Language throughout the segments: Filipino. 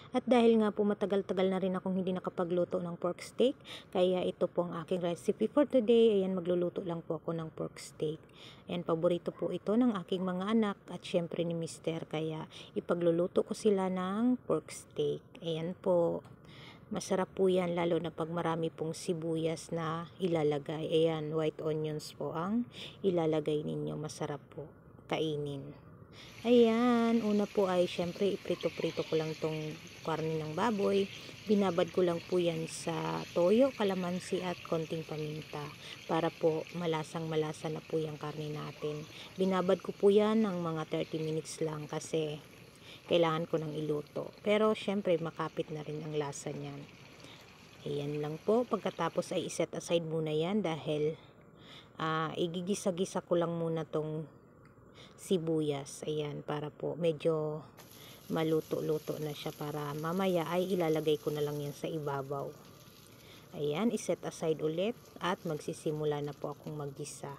At dahil nga po matagal-tagal na rin akong hindi nakapagluto ng pork steak, kaya ito po ang aking recipe for today. Ayan, magluluto lang po ako ng pork steak. Ayan, paborito po ito ng aking mga anak at syempre ni Mister, kaya ipagluluto ko sila ng pork steak. Ayan po. Masarap po yan lalo na pag marami pong sibuyas na ilalagay. Ayan, white onions po ang ilalagay ninyo. Masarap po kainin. Ayan, una po ay syempre iprito-prito ko lang tong karne ng baboy. Binabad ko lang po yan sa toyo, kalamansi at konting paminta para po malasang-malasa na po yung karne natin. Binabad ko po yan ng mga 30 minutes lang kasi kailangan ko nang iluto. Pero syempre makapit na rin ang lasa niyan. Ayan lang po. Pagkatapos ay iset aside muna yan dahil igigisa-gisa ko lang muna tong sibuyas. Ayan, para po medyo maluto-luto na siya para mamaya ay ilalagay ko na lang yan sa ibabaw. Ayan, iset aside ulit at magsisimula na po akong maggisa.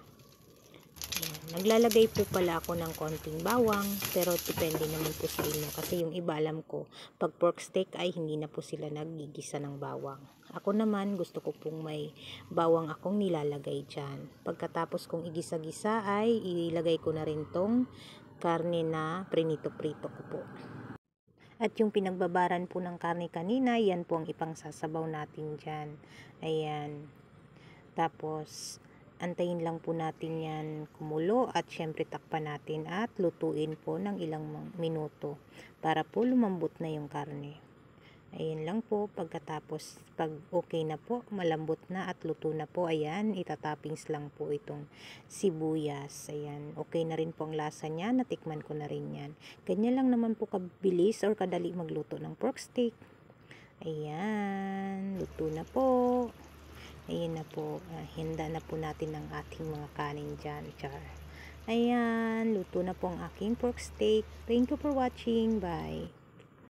Ayan. Naglalagay po pala ako ng konting bawang, pero depende naman po sa inyo kasi yung iba alam ko pag pork steak ay hindi na po sila naggigisa ng bawang. Ako naman gusto ko pong may bawang akong nilalagay dyan. Pagkatapos kong igisa-gisa ay ilagay ko na rin tong karne na prinito-prito ko po. At yung pinagbabaran po ng karne kanina, yan po ang ipangsasabaw natin dyan. Ayan. Tapos antayin lang po natin yan kumulo at syempre takpan natin at lutuin po ng ilang minuto para po lumambot na yung karne. Ayan lang po, pagkatapos pag okay na po, malambot na at luto na po, ayan, itatoppings lang po itong sibuyas. Ayan, okay na rin po ang lasa niya, natikman ko na rin yan. Ganyan lang naman po kabilis or kadali magluto ng pork steak. Ayan, luto na po. Ayan na po, handa na po natin ang ating mga kanin dyan. Char. Ayan, luto na po ang aking pork steak. Thank you for watching. Bye.